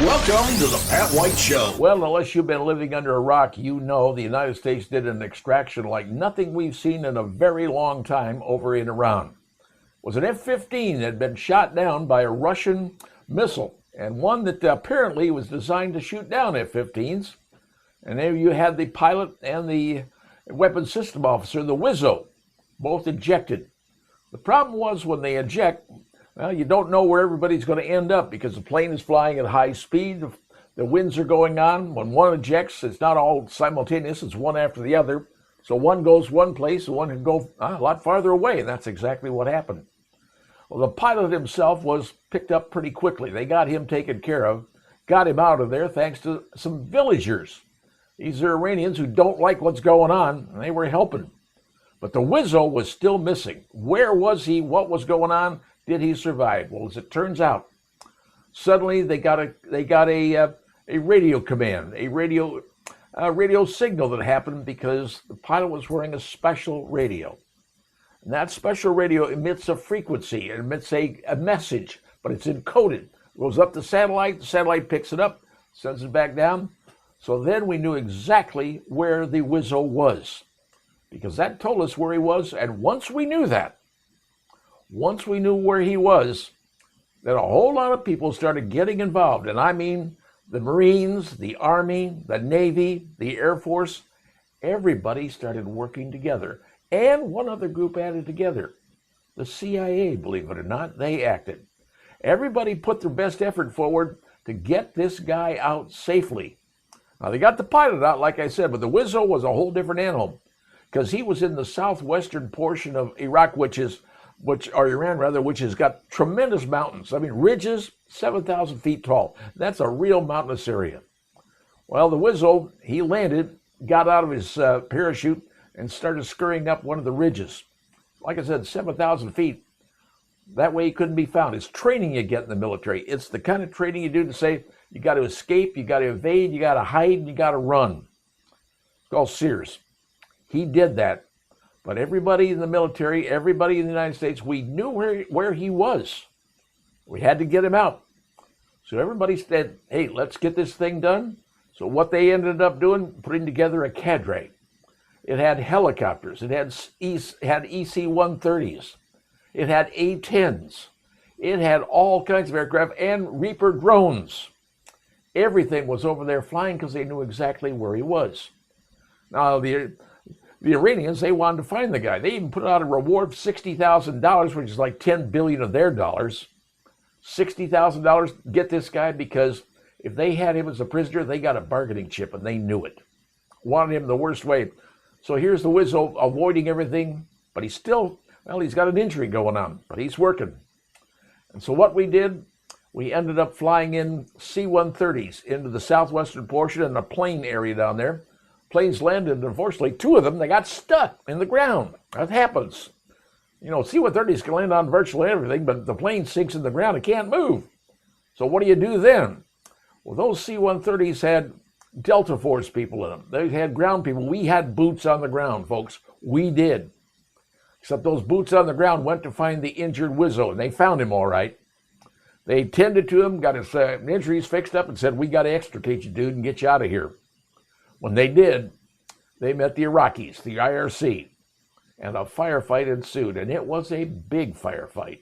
Welcome to the Pat White Show. Well, unless you've been living under a rock, you know the United States did an extraction like nothing we've seen in a very long time over in Iran. It was an F-15 that had been shot down by a Russian missile, and one that apparently was designed to shoot down F-15s. And there you had the pilot and the weapons system officer, the Wizzo, both ejected. The problem was when they eject, well, you don't know where everybody's going to end up because the plane is flying at high speed. The winds are going on. When one ejects, it's not all simultaneous. It's one after the other. So one goes one place, and one can go a lot farther away, and that's exactly what happened. Well, the pilot himself was picked up pretty quickly. They got him taken care of, got him out of there thanks to some villagers. These are Iranians who don't like what's going on, and they were helping. But the Wizzo was still missing. Where was he? What was going on? Did he survive? Well, as it turns out, suddenly they got a radio command, a radio signal that happened because the pilot was wearing a special radio. And that special radio emits a frequency, it emits a message, but it's encoded. It goes up the satellite picks it up, sends it back down. So then we knew exactly where the Wizzo was, because that told us where he was. And once we knew where he was, then a whole lot of people started getting involved. And I mean the Marines, the Army, the Navy, the Air Force, everybody started working together. And one other group added together. The CIA, believe it or not, they acted. Everybody put their best effort forward to get this guy out safely. Now, they got the pilot out, like I said, but the Wizzo was a whole different animal because he was in the southwestern portion of Iran, which has got tremendous mountains. I mean, ridges, 7,000 feet tall. That's a real mountainous area. Well, the Wizzo, he landed, got out of his parachute, and started scurrying up one of the ridges. Like I said, 7,000 feet. That way he couldn't be found. It's training you get in the military. It's the kind of training you do to say, you got to escape, you got to evade, you got to hide, and you got to run. It's called Sears. He did that. But everybody in the military, everybody in the United States, we knew where he was. We had to get him out. So everybody said, hey, let's get this thing done. So what they ended up doing, putting together a cadre. It had helicopters. It had EC-130s. It had A-10s. It had all kinds of aircraft and Reaper drones. Everything was over there flying because they knew exactly where he was. Now, the Iranians, they wanted to find the guy. They even put out a reward of $60,000, which is like $10 billion of their dollars. $60,000, get this guy, because if they had him as a prisoner, they got a bargaining chip, and they knew it. Wanted him the worst way. So here's the Wizzo avoiding everything, but he's got an injury going on, but he's working. And so what we did, we ended up flying in C-130s into the southwestern portion and a plain area down there. Planes landed, and unfortunately, two of them, they got stuck in the ground. That happens. You know, C-130s can land on virtually everything, but the plane sinks in the ground, it can't move. So what do you do then? Well, those C-130s had Delta Force people in them. They had ground people. We had boots on the ground, folks. We did. Except those boots on the ground went to find the injured Wizzo, and they found him all right. They tended to him, got his injuries fixed up, and said, we got to extricate you, dude, and get you out of here. When they did, they met the Iraqis, the IRC, and a firefight ensued, and it was a big firefight.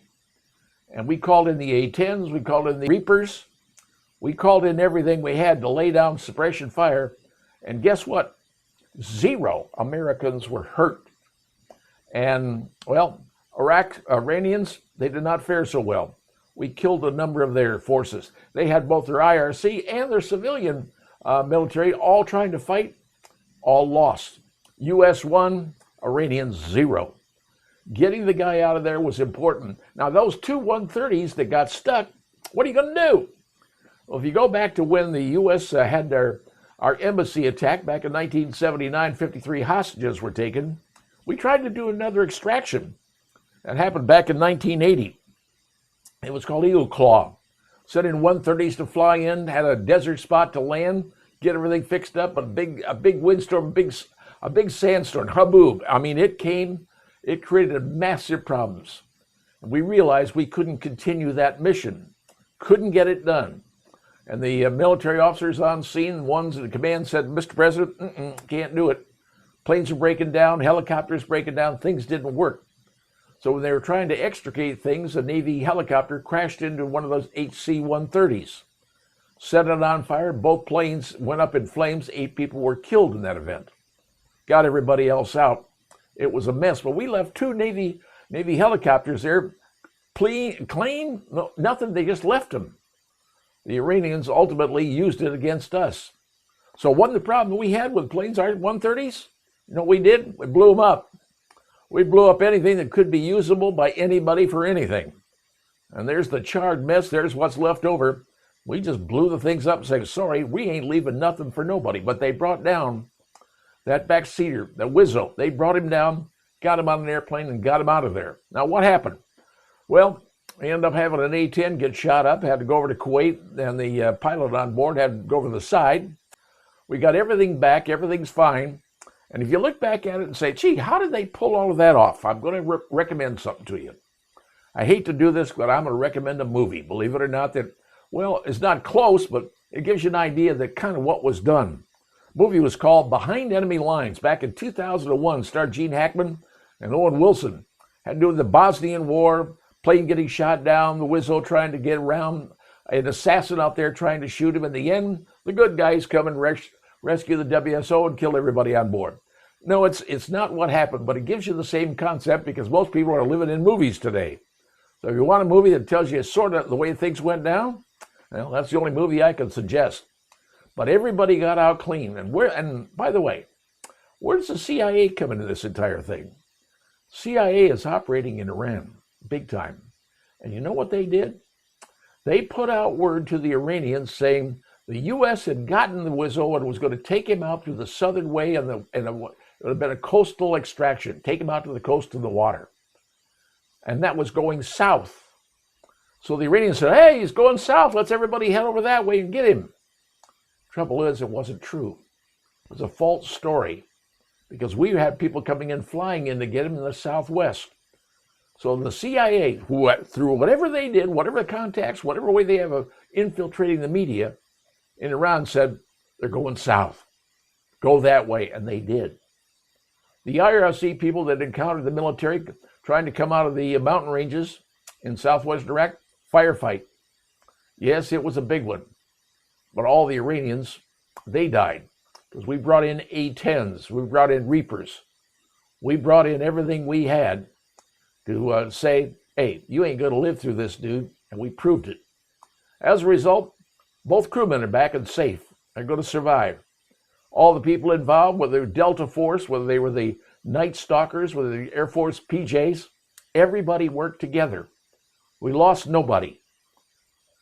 And we called in the A-10s, we called in the Reapers, we called in everything we had to lay down suppression fire, and guess what? 0 Americans were hurt. And, well, Iranians, they did not fare so well. We killed a number of their forces. They had both their IRC and their civilian military all trying to fight, all lost. U.S. 1, Iranians 0. Getting the guy out of there was important. Now, those two 130s that got stuck, what are you going to do? Well, if you go back to when the U.S. had our embassy attack back in 1979, 53 hostages were taken, we tried to do another extraction. That happened back in 1980. It was called Eagle Claw. Sent in 130s to fly in, had a desert spot to land, get everything fixed up, a big windstorm, a big sandstorm, haboob. I mean, it created massive problems. We realized we couldn't continue that mission, couldn't get it done. And the military officers on scene, ones in the command said, Mr. President, can't do it. Planes are breaking down, helicopters breaking down, things didn't work. So when they were trying to extricate things, a Navy helicopter crashed into one of those HC-130s, set it on fire. Both planes went up in flames. 8 people were killed in that event. Got everybody else out. It was a mess, but we left 2 Navy helicopters there, clean, no, nothing. They just left them. The Iranians ultimately used it against us. So one of the problems we had with planes, our 130s, you know what we did? We blew them up. We blew up anything that could be usable by anybody for anything. And there's the charred mess. There's what's left over. We just blew the things up and said, sorry, we ain't leaving nothing for nobody. But they brought down that backseater, the Wizzo. They brought him down, got him on an airplane, and got him out of there. Now, what happened? Well, we ended up having an A-10 get shot up, had to go over to Kuwait, and the pilot on board had to go over to the side. We got everything back. Everything's fine. And if you look back at it and say, gee, how did they pull all of that off? I'm going to recommend something to you. I hate to do this, but I'm going to recommend a movie, believe it or not, that, well, it's not close, but it gives you an idea that kind of what was done. The movie was called Behind Enemy Lines. Back in 2001, starred Gene Hackman and Owen Wilson. Had to do with the Bosnian War, plane getting shot down, the Wizzo trying to get around, an assassin out there trying to shoot him. In the end, the good guys come and rescue the WSO and kill everybody on board. No, it's not what happened, but it gives you the same concept because most people are living in movies today. So if you want a movie that tells you sort of the way things went down, well, that's the only movie I can suggest. But everybody got out clean. And by the way, where does the CIA come into this entire thing? CIA is operating in Iran, big time. And you know what they did? They put out word to the Iranians saying the U.S. had gotten the Wizzo and was going to take him out through the southern way, and it would have been a coastal extraction, take him out to the coast of the water. And that was going south. So the Iranians said, hey, he's going south. Let's everybody head over that way and get him. Trouble is, it wasn't true. It was a false story because we had people coming in, flying in to get him in the southwest. So the CIA, who through whatever they did, whatever contacts, whatever way they have of infiltrating the media in Iran, said they're going south. Go that way, and they did. The IRC people that encountered the military trying to come out of the mountain ranges in southwest Iraq, firefight. Yes, it was a big one. But all the Iranians, they died because we brought in A-10s, we brought in Reapers, we brought in everything we had to say, hey, you ain't going to live through this, dude, and we proved it. As a result, both crewmen are back and safe. They're going to survive. All the people involved, whether they were Delta Force, whether they were the Night Stalkers, whether the Air Force PJs, everybody worked together. We lost nobody.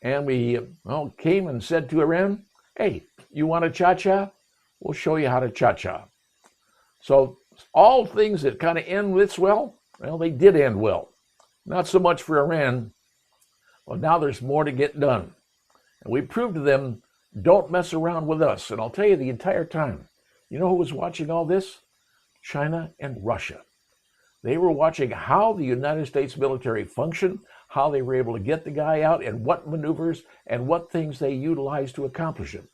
And we came and said to Iran, hey, you want a cha-cha? We'll show you how to cha-cha. So all things that kind of end this well, they did end well. Not so much for Iran. Well, now there's more to get done. And we proved to them, don't mess around with us. And I'll tell you the entire time, you know who was watching all this? China and Russia. They were watching how the United States military functioned, how they were able to get the guy out, and what maneuvers and what things they utilized to accomplish it.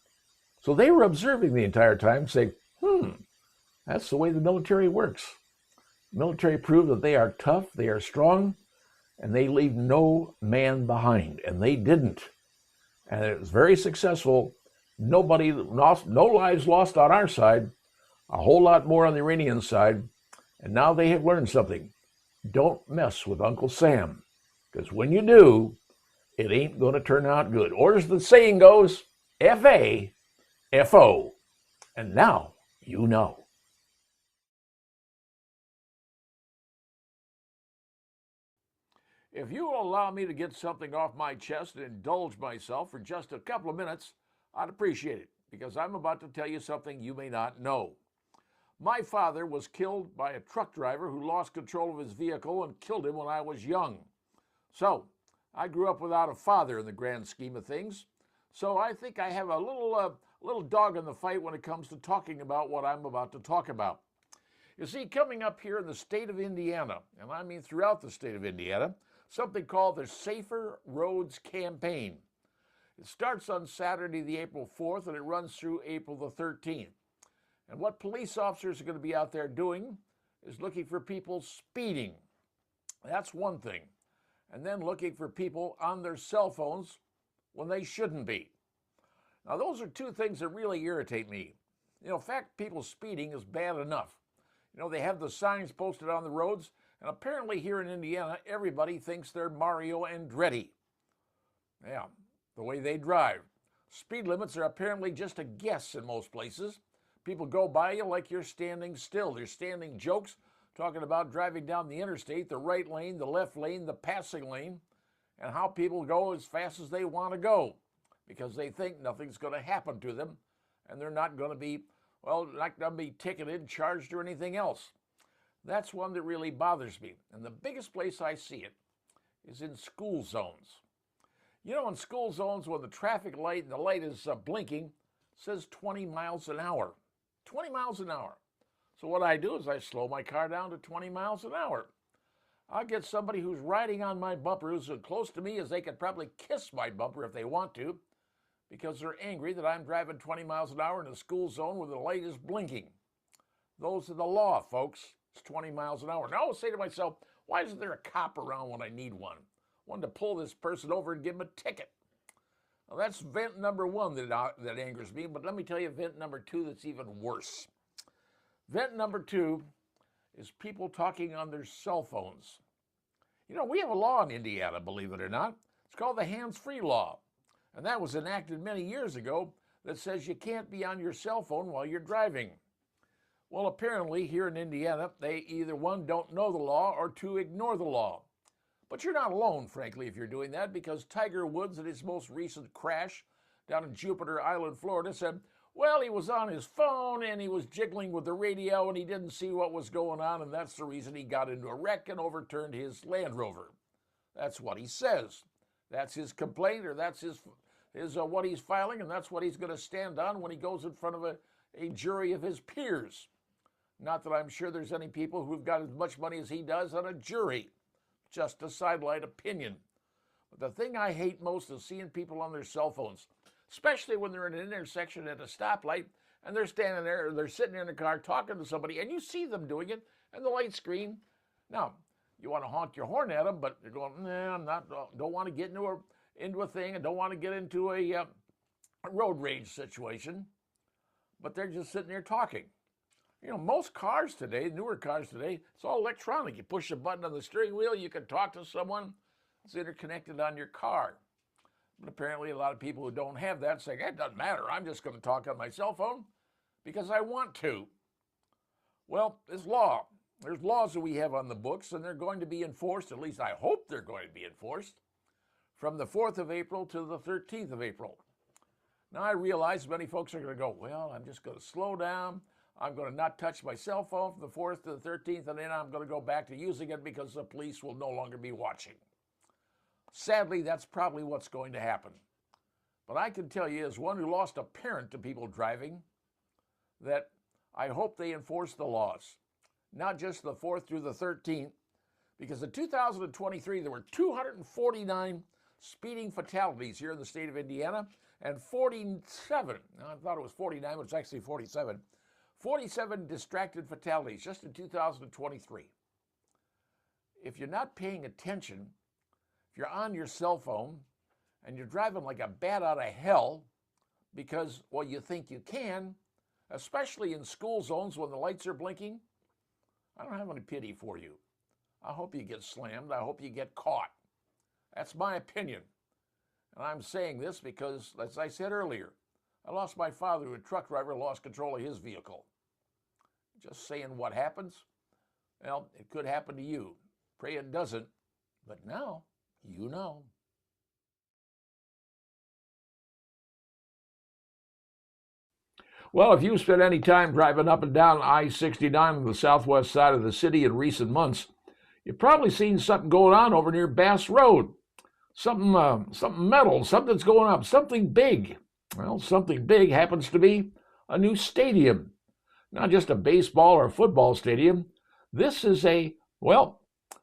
So they were observing the entire time, saying, that's the way the military works. The military proved that they are tough, they are strong, and they leave no man behind. And they didn't. And it was very successful. Nobody lost, no lives lost on our side, a whole lot more on the Iranian side. And now they have learned something. Don't mess with Uncle Sam, because when you do, it ain't going to turn out good. Or as the saying goes, F-A, F-O. And now you know. If you will allow me to get something off my chest and indulge myself for just a couple of minutes, I'd appreciate it, because I'm about to tell you something you may not know. My father was killed by a truck driver who lost control of his vehicle and killed him when I was young. So, I grew up without a father in the grand scheme of things. So I think I have a little dog in the fight when it comes to talking about what I'm about to talk about. You see, coming up here in the state of Indiana, and I mean throughout the state of Indiana, something called the Safer Roads Campaign It starts on Saturday, the April 4th, and it runs through April the 13th. And what police officers are going to be out there doing is looking for people speeding. That's one thing. And then looking for people on their cell phones when they shouldn't be. Now, those are two things that really irritate me. In fact, people speeding is bad enough. They have the signs posted on the roads, and apparently here in Indiana, everybody thinks they're Mario Andretti. Yeah, the way they drive. Speed limits are apparently just a guess in most places. People go by you like you're standing still. They're standing jokes talking about driving down the interstate, the right lane, the left lane, the passing lane, and how people go as fast as they want to go because they think nothing's going to happen to them and they're not going to be, not going to be ticketed, charged, or anything else. That's one that really bothers me. And the biggest place I see it is in school zones. In school zones, when the traffic light and the light is blinking, it says 20 miles an hour. 20 miles an hour. So what I do is I slow my car down to 20 miles an hour. I'll get somebody who's riding on my bumper who's as close to me as they could probably kiss my bumper if they want to, because they're angry that I'm driving 20 miles an hour in a school zone where the light is blinking. Those are the law, folks. It's 20 miles an hour. Now I'll say to myself, why isn't there a cop around when I need one? One to pull this person over and give them a ticket. Well, that's vent number one that angers me, but let me tell you vent number two that's even worse. Vent number two is people talking on their cell phones. We have a law in Indiana, believe it or not. It's called the hands-free law, and that was enacted many years ago that says you can't be on your cell phone while you're driving. Well, apparently here in Indiana, they either one, don't know the law, or two, ignore the law. But you're not alone, frankly, if you're doing that, because Tiger Woods, in his most recent crash down in Jupiter Island, Florida, said, well, he was on his phone and he was jiggling with the radio and he didn't see what was going on, and that's the reason he got into a wreck and overturned his Land Rover. That's what he says. That's his complaint, or that's his what he's filing, and that's what he's going to stand on when he goes in front of a jury of his peers. Not that I'm sure there's any people who've got as much money as he does on a jury. Just a sidelight opinion. But the thing I hate most is seeing people on their cell phones, especially when they're in an intersection at a stoplight and they're standing there, or they're sitting in a car talking to somebody, and you see them doing it, and the light's green. Now, you want to honk your horn at them, but they're going, nah, don't want to get into a thing, and don't want to get into a road rage situation. But they're just sitting there talking. Most cars today, newer cars today, it's all electronic. You push a button on the steering wheel, you can talk to someone. It's interconnected on your car. But apparently a lot of people who don't have that say, it doesn't matter, I'm just going to talk on my cell phone because I want to. Well, there's law. There's laws that we have on the books, and they're going to be enforced, at least I hope they're going to be enforced, from the 4th of April to the 13th of April. Now I realize many folks are going to go, well, I'm just going to slow down. I'm going to not touch my cell phone from the 4th to the 13th, and then I'm going to go back to using it because the police will no longer be watching. Sadly, that's probably what's going to happen. But I can tell you, as one who lost a parent to people driving, that I hope they enforce the laws, not just the 4th through the 13th, because in 2023, there were 249 speeding fatalities here in the state of Indiana, and 47, I thought it was 49, but it's actually 47, 47 distracted fatalities just in 2023. If you're not paying attention, if you're on your cell phone and you're driving like a bat out of hell because, well, you think you can, especially in school zones when the lights are blinking, I don't have any pity for you. I hope you get slammed. I hope you get caught. That's my opinion. And I'm saying this because, as I said earlier, I lost my father to a truck driver, lost control of his vehicle. Just saying what happens, well, it could happen to you. Pray it doesn't, but now you know. Well, if you spent any time driving up and down I-69 on the southwest side of the city in recent months, you've probably seen something going on over near Bass Road. Something metal, something's going up, something big. Well, something big happens to be a new stadium. Not just a baseball or football stadium. This is a,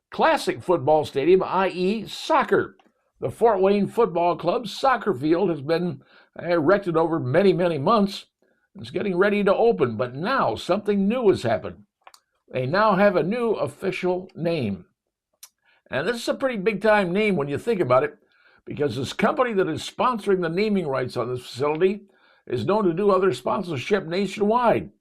classic football stadium, i.e. soccer. The Fort Wayne Football Club's soccer field has been erected over many, many months. It's getting ready to open, but now something new has happened. They now have a new official name. And this is a pretty big-time name when you think about it, because this company that is sponsoring the naming rights on this facility is known to do other sponsorship nationwide.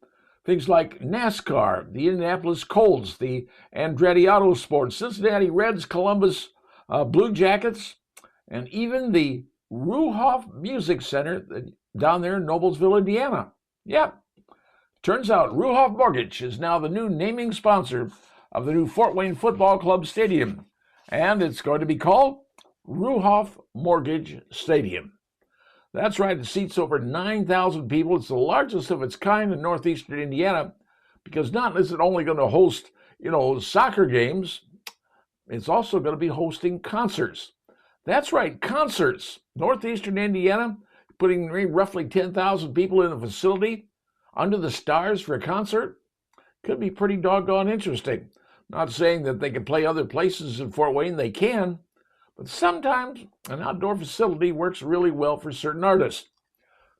Things like NASCAR, the Indianapolis Colts, the Andretti Autosports, Cincinnati Reds, Columbus Blue Jackets, and even the Ruhoff Music Center down there in Noblesville, Indiana. Yep. Turns out Ruhoff Mortgage is now the new naming sponsor of the new Fort Wayne Football Club Stadium, and it's going to be called Ruhoff Mortgage Stadium. That's right, it seats over 9,000 people. It's the largest of its kind in northeastern Indiana, because not is it only going to host, soccer games, it's also going to be hosting concerts. That's right, concerts. Northeastern Indiana, putting roughly 10,000 people in a facility under the stars for a concert, could be pretty doggone interesting. Not saying that they can play other places in Fort Wayne, they can, but sometimes an outdoor facility works really well for certain artists.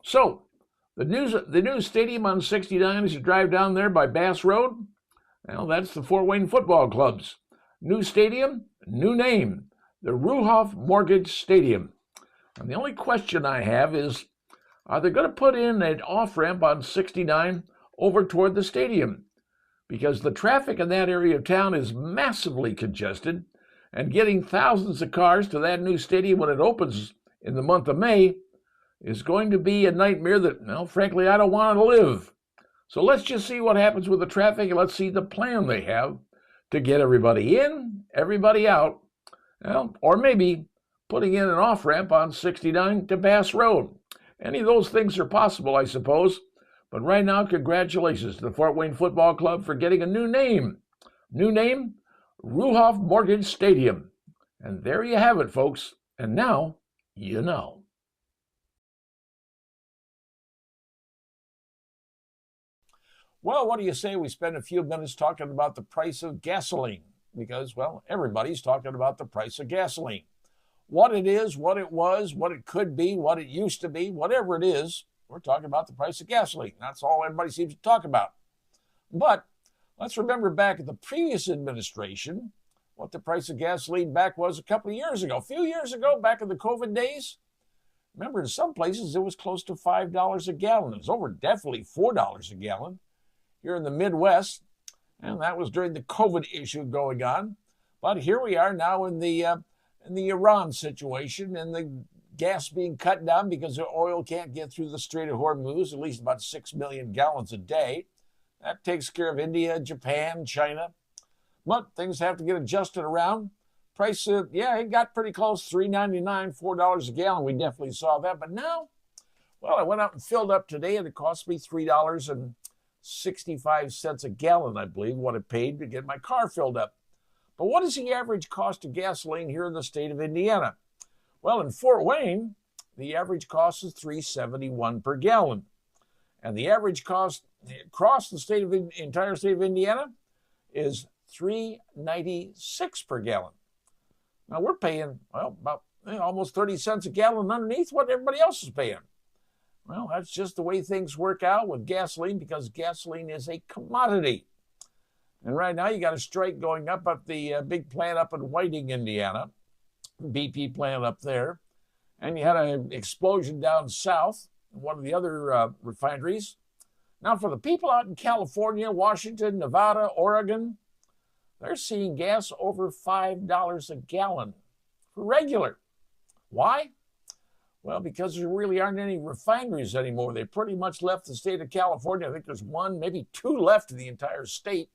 So, the new stadium on 69 as you drive down there by Bass Road, well, that's the Fort Wayne Football Club's new stadium, new name, the Ruhoff Mortgage Stadium. And the only question I have is, are they going to put in an off-ramp on 69 over toward the stadium? Because the traffic in that area of town is massively congested, and getting thousands of cars to that new stadium when it opens in the month of May is going to be a nightmare that, frankly, I don't want to live. So let's just see what happens with the traffic, and let's see the plan they have to get everybody in, everybody out, or maybe putting in an off-ramp on 69 to Bass Road. Any of those things are possible, I suppose. But right now, congratulations to the Fort Wayne Football Club for getting a new name. New name, Ruhoff Mortgage Stadium. And there you have it, folks. And now, you know. Well, what do you say we spend a few minutes talking about the price of gasoline? Because, everybody's talking about the price of gasoline. What it is, what it was, what it could be, what it used to be, whatever it is, we're talking about the price of gasoline. That's all everybody seems to talk about. But let's remember back at the previous administration, what the price of gasoline back was a couple of years ago. A few years ago, back in the COVID days, remember in some places it was close to $5 a gallon. It was over definitely $4 a gallon here in the Midwest. And that was during the COVID issue going on. But here we are now in the Iran situation and the gas being cut down because the oil can't get through the Strait of Hormuz, at least about 6 million gallons a day. That takes care of India, Japan, China. But things have to get adjusted around. Price, it got pretty close, $3.99, $4 a gallon. We definitely saw that. But now, I went out and filled up today, and it cost me $3.65 a gallon, I believe, what it paid to get my car filled up. But what is the average cost of gasoline here in the state of Indiana? Well, in Fort Wayne, the average cost is $3.71 per gallon. And the average cost across the entire state of Indiana is $3.96 per gallon. Now, we're paying, about almost 30 cents a gallon underneath what everybody else is paying. Well, that's just the way things work out with gasoline, because gasoline is a commodity. And right now, you got a strike going up at the big plant up in Whiting, Indiana, BP plant up there. And you had an explosion down south in one of the other refineries. Now, for the people out in California, Washington, Nevada, Oregon, they're seeing gas over $5 a gallon for regular. Why? Well, because there really aren't any refineries anymore. They pretty much left the state of California. I think there's one, maybe two left in the entire state.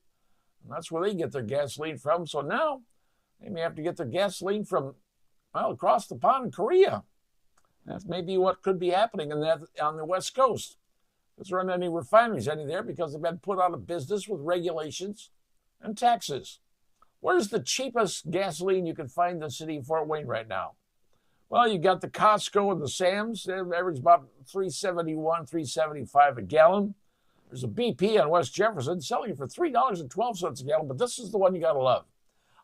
And that's where they get their gasoline from. So now they may have to get their gasoline from, across the pond in Korea. That's maybe what could be happening on the West Coast. There aren't any refineries there because they've been put out of business with regulations and taxes. Where's the cheapest gasoline you can find in the city of Fort Wayne right now? Well, you got the Costco and the Sam's. They average about $3.71, $3.75 a gallon. There's a BP on West Jefferson selling for $3.12 a gallon, but this is the one you got to love.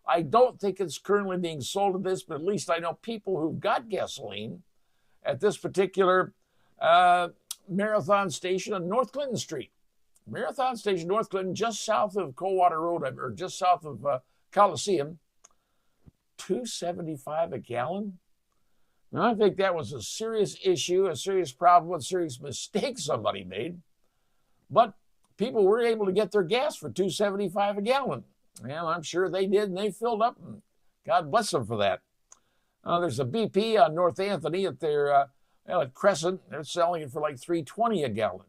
I don't think it's currently being sold at this, but at least I know people who've got gasoline at this particular Marathon Station on North Clinton Street. Marathon Station, North Clinton, just south of Coldwater Road, or just south of Coliseum. $2.75 a gallon. Now, I think that was a serious issue, a serious problem, a serious mistake somebody made. But people were able to get their gas for $2.75 a gallon. Well, I'm sure they did, and they filled up, and God bless them for that. There's a BP on North Anthony at their at Crescent. They're selling it for like $3.20 a gallon.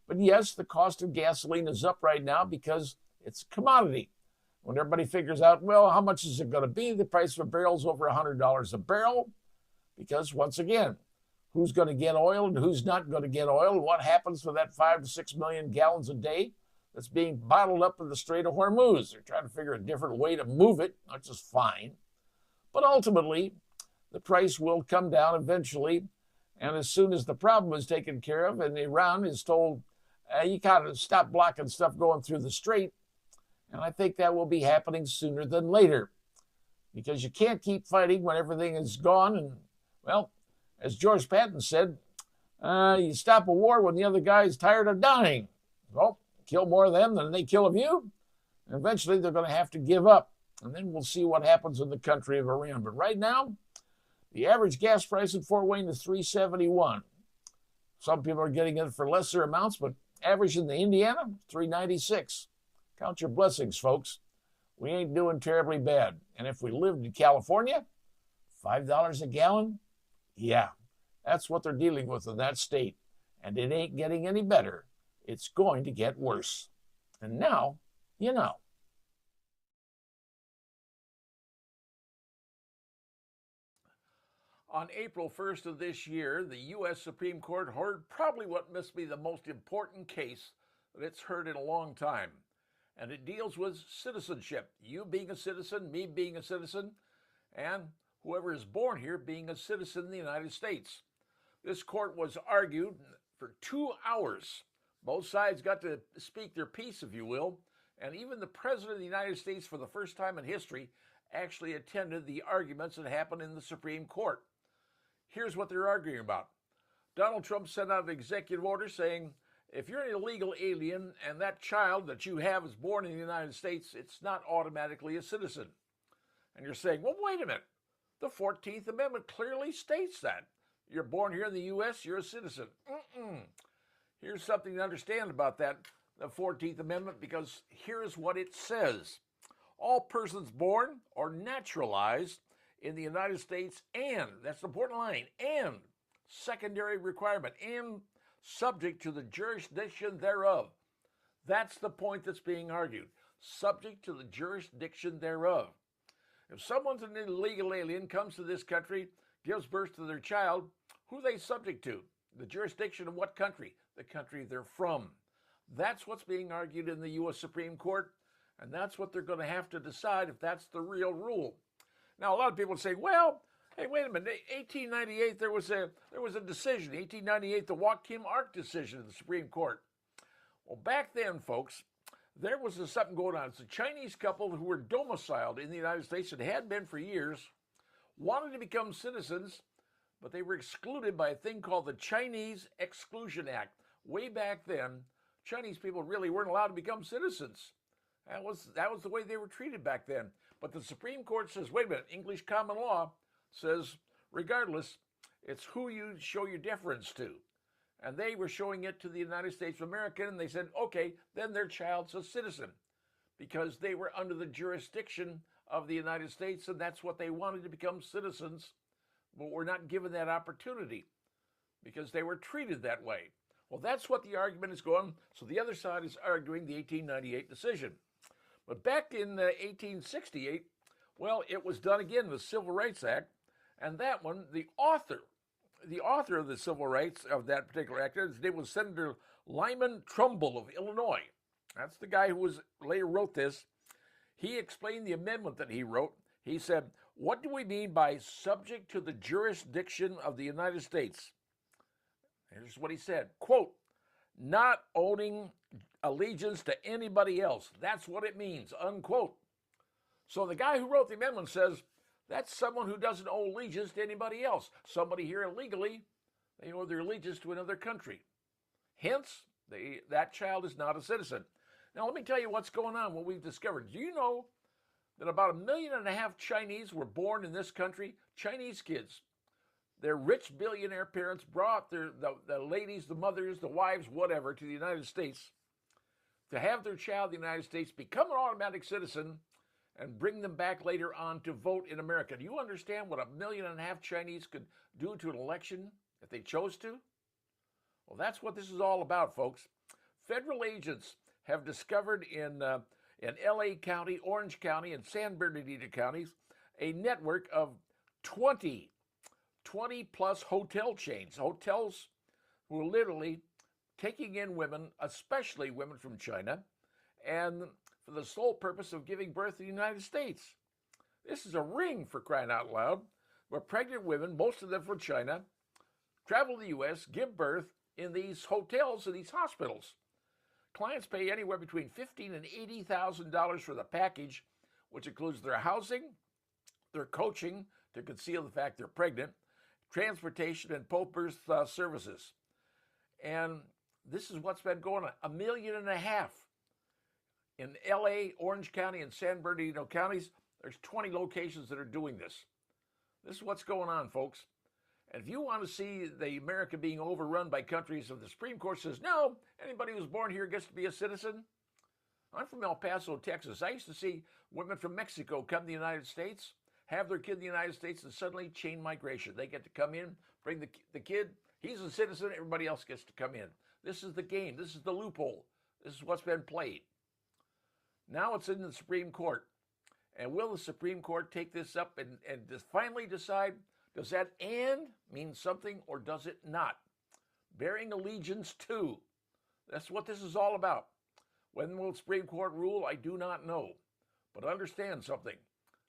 But yes, the cost of gasoline is up right now because it's a commodity. When everybody figures out, well, how much is it going to be? The price of a barrel is over $100 a barrel. Because once again, who's going to get oil and who's not going to get oil? And what happens to that 5 to 6 million gallons a day that's being bottled up in the Strait of Hormuz? They're trying to figure a different way to move it, which is fine. But ultimately, the price will come down eventually. And as soon as the problem is taken care of and Iran is told, you got to stop blocking stuff going through the strait. And I think that will be happening sooner than later. Because you can't keep fighting when everything is gone. And, well, as George Patton said, you stop a war when the other guy is tired of dying. Well, kill more of them than they kill of you. And eventually they're going to have to give up. And then we'll see what happens in the country of Iran. But right now, the average gas price in Fort Wayne is $3.71. Some people are getting it for lesser amounts, but average in the Indiana, $3.96. Count your blessings, folks. We ain't doing terribly bad. And if we lived in California, $5 a gallon? Yeah, that's what they're dealing with in that state. And it ain't getting any better. It's going to get worse. And now, you know. On April 1st of this year, the U.S. Supreme Court heard probably what must be the most important case that it's heard in a long time. And it deals with citizenship. You being a citizen, me being a citizen, and whoever is born here being a citizen in the United States. This court was argued for 2 hours. Both sides got to speak their piece, if you will, and even the President of the United States, for the first time in history, actually attended the arguments that happened in the Supreme Court. Here's what they're arguing about. Donald Trump sent out an executive order saying, if you're an illegal alien and that child that you have is born in the United States, it's not automatically a citizen. And you're saying, well, wait a minute. The 14th Amendment clearly states that. You're born here in the U.S., you're a citizen. Here's something to understand about that, the 14th Amendment, because here's what it says. All persons born or naturalized in the United States and, that's the important line, and secondary requirement, and subject to the jurisdiction thereof. That's the point that's being argued. Subject to the jurisdiction thereof. If someone's an illegal alien, comes to this country, gives birth to their child, who are they subject to? The jurisdiction of what country? The country they're from. That's what's being argued in the U.S. Supreme Court, and that's what they're going to have to decide if that's the real rule. Now, a lot of people say, well, hey, wait a minute. 1898, there was a decision. 1898, the Joachim Ark decision in the Supreme Court. Well, back then, folks, there was something going on. It's a Chinese couple who were domiciled in the United States and had been for years, wanted to become citizens, but they were excluded by a thing called the Chinese Exclusion Act. Way back then, Chinese people really weren't allowed to become citizens. That was the way they were treated back then. But the Supreme Court says, wait a minute, English common law says, regardless, it's who you show your deference to. And they were showing it to the United States of America, and they said, okay, then their child's a citizen, because they were under the jurisdiction of the United States, and that's what they wanted to become citizens, but were not given that opportunity because they were treated that way. Well, that's what the argument is going. So the other side is arguing the 1898 decision. But back in 1868, well, it was done again, the Civil Rights Act, and that one, the author of the civil rights of that particular act, his name was Senator Lyman Trumbull of Illinois. That's the guy who later wrote this. He explained the amendment that he wrote. He said, what do we mean by subject to the jurisdiction of the United States? Here's what he said, quote, not owning allegiance to anybody else. That's what it means, unquote. So the guy who wrote the amendment says that's someone who doesn't owe allegiance to anybody else. Somebody here illegally, they owe their allegiance to another country. Hence, that child is not a citizen. Now, let me tell you what's going on, what we've discovered. Do you know that about 1.5 million Chinese were born in this country? Chinese kids. Their rich billionaire parents brought the ladies, the mothers, the wives, whatever, to the United States to have their child in the United States become an automatic citizen and bring them back later on to vote in America. Do you understand what 1.5 million Chinese could do to an election if they chose to? Well, that's what this is all about, folks. Federal agents have discovered in LA County, Orange County, and San Bernardino counties a network of 20 plus hotel chains, hotels who are literally taking in women, especially women from China, and for the sole purpose of giving birth in the United States. This is a ring, for crying out loud, where pregnant women, most of them from China, travel to the U.S., give birth in these hotels and these hospitals. Clients pay anywhere between $15,000 and $80,000 for the package, which includes their housing, their coaching to conceal the fact they're pregnant, transportation, and post-birth services. And this is what's been going on. 1.5 million. In LA, Orange County, and San Bernardino counties, there's 20 locations that are doing this. This is what's going on, folks. And if you want to see the America being overrun by countries, if the Supreme Court says, no, anybody who's born here gets to be a citizen. I'm from El Paso, Texas. I used to see women from Mexico come to the United States, have their kid in the United States, and suddenly chain migration. They get to come in, bring the kid. He's a citizen. Everybody else gets to come in. This is the game. This is the loophole. This is what's been played. Now it's in the Supreme Court. And will the Supreme Court take this up and just finally decide, does that and mean something or does it not? Bearing allegiance to. That's what this is all about. When will the Supreme Court rule? I do not know. But understand something.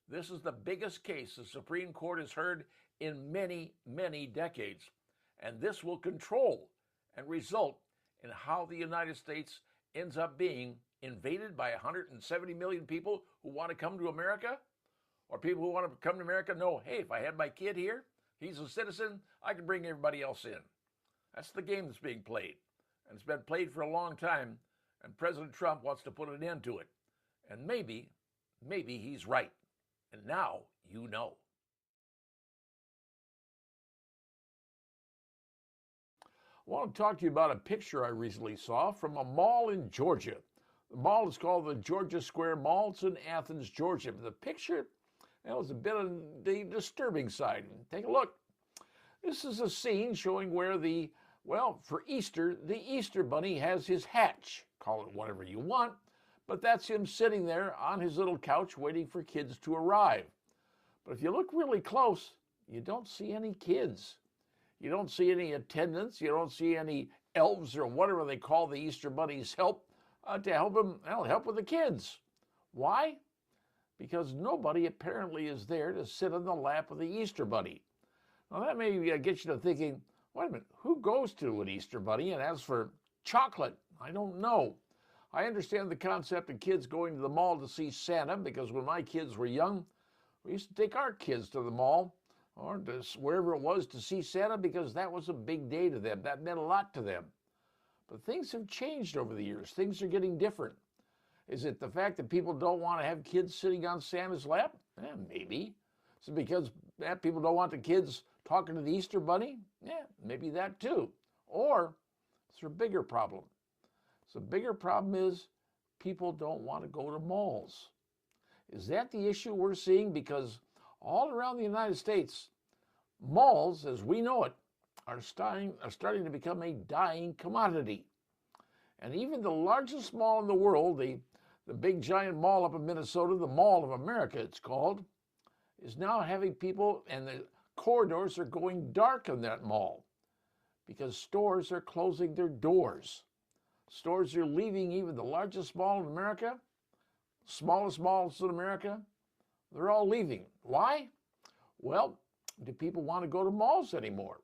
This is the biggest case the Supreme Court has heard in many, many decades. And this will control and result in how the United States ends up being invaded by 170 million people who want to come to America, or people who want to come to America know, hey, if I had my kid here, he's a citizen, I can bring everybody else in. That's the game that's being played. And it's been played for a long time, and President Trump wants to put an end to it. And maybe he's right. And now you know. I want to talk to you about a picture I recently saw from a mall in Georgia. The mall is called the Georgia Square Mall. It's in Athens, Georgia. But the picture, was a bit on the disturbing side. Take a look. This is a scene showing where for Easter, the Easter Bunny has his hatch. Call it whatever you want, but that's him sitting there on his little couch waiting for kids to arrive. But if you look really close, you don't see any kids. You don't see any attendants. You don't see any elves or whatever they call the Easter Bunny's help to help him help with the kids. Why? Because nobody apparently is there to sit on the lap of the Easter Bunny. Now that may get you to thinking, wait a minute, who goes to an Easter Bunny and asks for chocolate? I don't know. I understand the concept of kids going to the mall to see Santa, because when my kids were young, we used to take our kids to the mall or to wherever it was to see Santa, because that was a big day to them. That meant a lot to them. But things have changed over the years. Things are getting different. Is it the fact that people don't want to have kids sitting on Santa's lap? Maybe. Is it because people don't want the kids talking to the Easter Bunny? Maybe that too. Or it's a bigger problem. The bigger problem is people don't want to go to malls. Is that the issue we're seeing? Because all around the United States, malls, as we know it, are starting to become a dying commodity. And even the largest mall in the world, the big giant mall up in Minnesota, the Mall of America it's called, is now having people, and the corridors are going dark in that mall because stores are closing their doors. Stores are leaving even the largest mall in America, smallest malls in America, they're all leaving. Why? Well, do people want to go to malls anymore?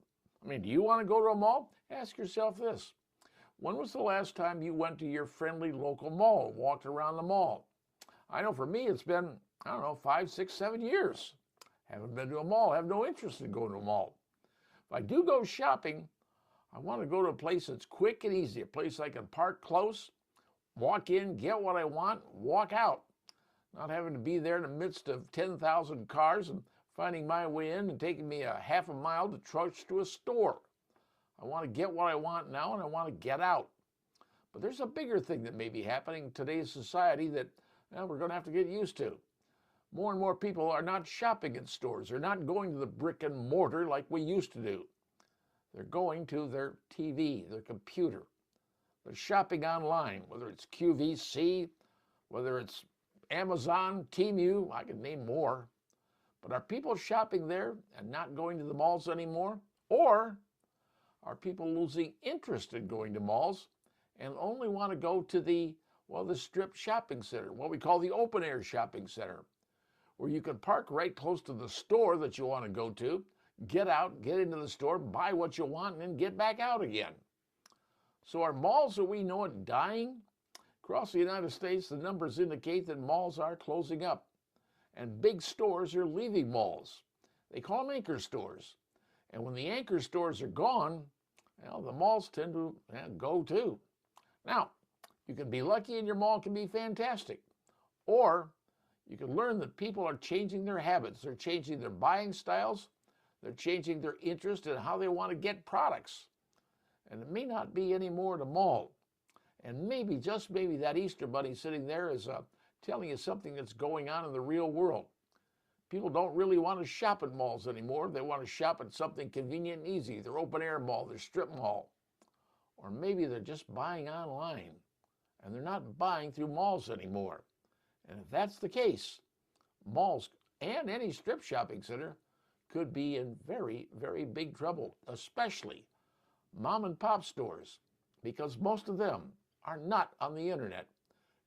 Do you want to go to a mall? Ask yourself this. When was the last time you went to your friendly local mall and walked around the mall? I know for me it's been I don't know, 5, 6, 7 years. Haven't been to a mall, have no interest in going to a mall. If I do go shopping, I want to go to a place that's quick and easy, a place I can park close, walk in, get what I want, walk out. Not having to be there in the midst of 10,000 cars and finding my way in and taking me a half a mile to trudge to a store. I want to get what I want now and I want to get out. But there's a bigger thing that may be happening in today's society that we're going to have to get used to. More and more people are not shopping in stores. They're not going to the brick and mortar like we used to do. They're going to their TV, their computer. They're shopping online, whether it's QVC, whether it's Amazon, Temu, I can name more. But are people shopping there and not going to the malls anymore? Or are people losing interest in going to malls and only want to go to the strip shopping center, what we call the open air shopping center, where you can park right close to the store that you want to go to, get out, get into the store, buy what you want, and then get back out again. So are malls, as we know it, dying? Across the United States, the numbers indicate that malls are closing up, and big stores are leaving malls. They call them anchor stores. And when the anchor stores are gone, the malls tend to go too. Now, you can be lucky and your mall can be fantastic. Or you can learn that people are changing their habits. They're changing their buying styles. They're changing their interest in how they want to get products. And it may not be anymore at a mall. And maybe, just maybe, that Easter bunny sitting there is telling you something that's going on in the real world. People don't really want to shop at malls anymore. They want to shop at something convenient and easy, their open air mall, their strip mall. Or maybe they're just buying online and they're not buying through malls anymore. And if that's the case, malls and any strip shopping center could be in very, very big trouble, especially mom and pop stores, because most of them are not on the internet.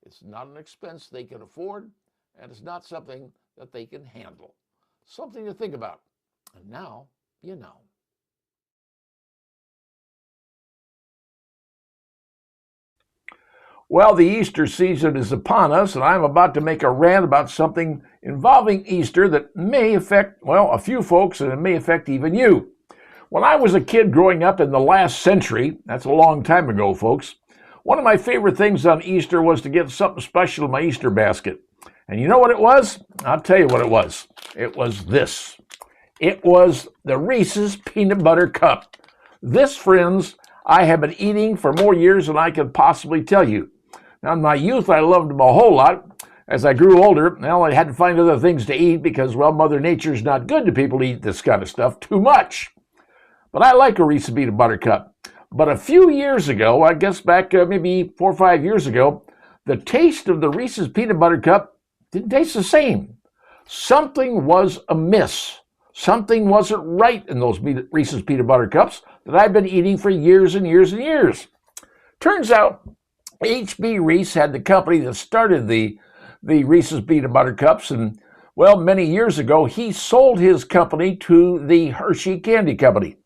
It's not an expense they can afford, and it's not something that they can handle. Something to think about. And now you know. Well, the Easter season is upon us, and I'm about to make a rant about something involving Easter that may affect, a few folks, and it may affect even you. When I was a kid growing up in the last century, that's a long time ago, folks, one of my favorite things on Easter was to get something special in my Easter basket. And you know what it was? I'll tell you what it was. It was this. It was the Reese's Peanut Butter Cup. This, friends, I have been eating for more years than I could possibly tell you. Now, in my youth, I loved them a whole lot. As I grew older, I had to find other things to eat because, Mother Nature's not good to people to eat this kind of stuff too much. But I like a Reese's Peanut Butter Cup. But a few years ago, I guess back maybe 4 or 5 years ago, the taste of the Reese's Peanut Butter Cup didn't taste the same. Something was amiss. Something wasn't right in those Reese's Peanut Butter Cups that I've been eating for years and years and years. Turns out, H.B. Reese had the company that started the Reese's Peanut Butter Cups, and, many years ago, he sold his company to the Hershey Candy Company.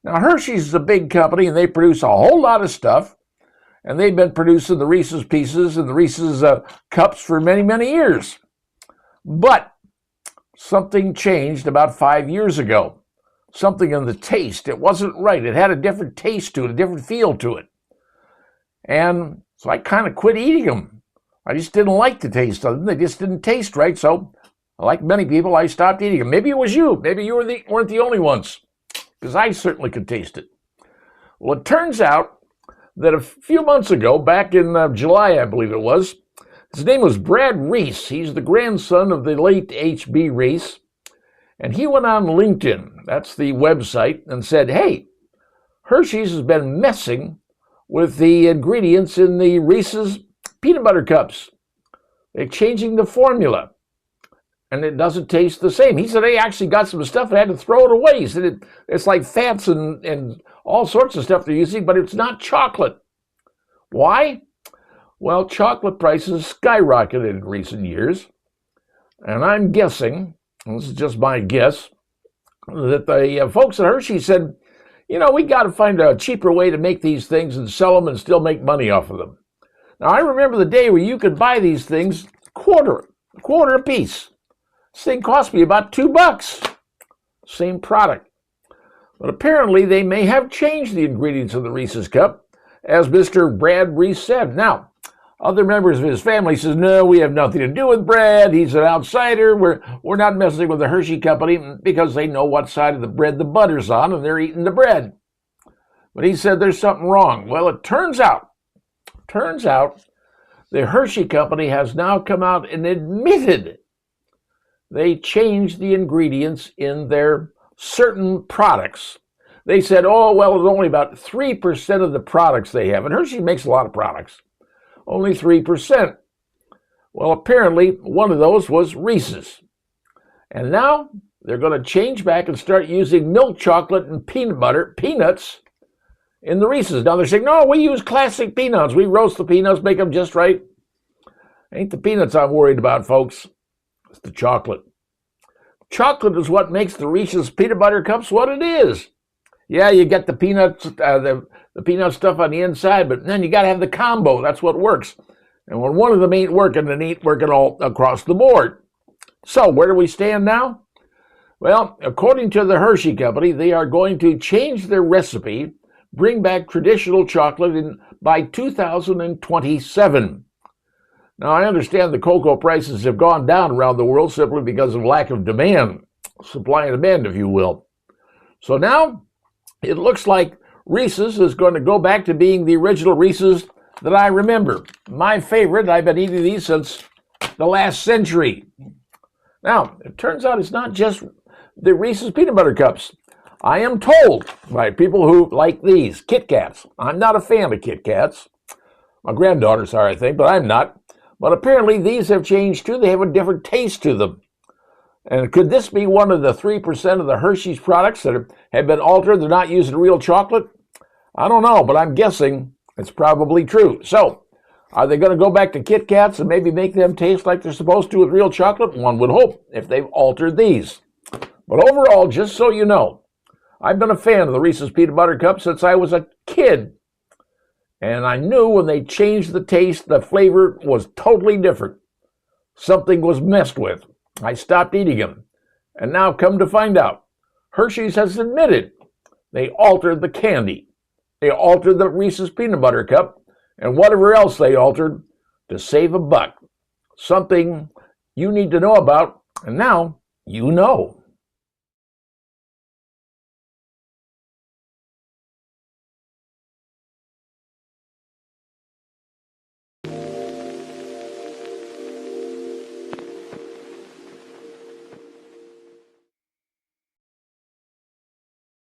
Now, Hershey's is a big company, and they produce a whole lot of stuff, and they've been producing the Reese's Pieces and the Reese's Cups for many, many years. But something changed about 5 years ago. Something in the taste. It wasn't right. It had a different taste to it, a different feel to it. And so I kind of quit eating them. I just didn't like the taste of them. They just didn't taste right. So, like many people, I stopped eating them. Maybe it was you. Maybe you weren't the only ones, because I certainly could taste it. Well, it turns out that a few months ago, back in July, I believe it was, his name was Brad Reese. He's the grandson of the late H.B. Reese. And he went on LinkedIn, that's the website, and said, hey, Hershey's has been messing with the ingredients in the Reese's Peanut Butter Cups. They're changing the formula, and it doesn't taste the same. He said they actually got some stuff and had to throw it away. He said it's like fats and all sorts of stuff they're using, but it's not chocolate. Why? Well, chocolate prices skyrocketed in recent years, and I'm guessing, and this is just my guess, that the folks at Hershey said, we got to find a cheaper way to make these things and sell them and still make money off of them. Now, I remember the day where you could buy these things quarter a piece. This thing cost me about $2. Same product. But apparently they may have changed the ingredients of the Reese's Cup, as Mr. Brad Reese said. Now, other members of his family says, no, we have nothing to do with Brad. He's an outsider. We're not messing with the Hershey Company because they know what side of the bread the butter's on and they're eating the bread. But he said there's something wrong. Well, it turns out the Hershey Company has now come out and admitted they changed the ingredients in their certain products. They said, oh, well, it's only about 3% of the products they have. And Hershey makes a lot of products. Only 3%. Well, apparently one of those was Reese's. And now they're going to change back and start using milk chocolate and peanuts in the Reese's. Now they're saying, no, we use classic peanuts. We roast the peanuts, make them just right. Ain't the peanuts I'm worried about, folks. It's the chocolate. Chocolate is what makes the Reese's peanut butter cups what it is. Yeah, you get the peanuts, the peanut stuff on the inside, but then you got to have the combo. That's what works. And when one of them ain't working, it ain't working all across the board. So where do we stand now? Well, according to the Hershey Company, they are going to change their recipe, bring back traditional chocolate by 2027. Now, I understand the cocoa prices have gone down around the world simply because of lack of demand, supply and demand, if you will. So now it looks like Reese's is going to go back to being the original Reese's that I remember. My favorite. I've been eating these since the last century. Now, it turns out it's not just the Reese's peanut butter cups. I am told by people who like these, Kit Kats. I'm not a fan of Kit Kats. My granddaughters are, I think, but I'm not. But apparently these have changed too. They have a different taste to them. And could this be one of the 3% of the Hershey's products that have been altered? They're not using real chocolate? I don't know, but I'm guessing it's probably true. So, are they going to go back to Kit Kats and maybe make them taste like they're supposed to with real chocolate? One would hope, if they've altered these. But overall, just so you know, I've been a fan of the Reese's Peanut Butter Cup since I was a kid. And I knew when they changed the taste, the flavor was totally different. Something was messed with. I stopped eating them. And now come to find out, Hershey's has admitted they altered the candy. They altered the Reese's Peanut Butter Cup and whatever else they altered to save a buck. Something you need to know about, and now you know.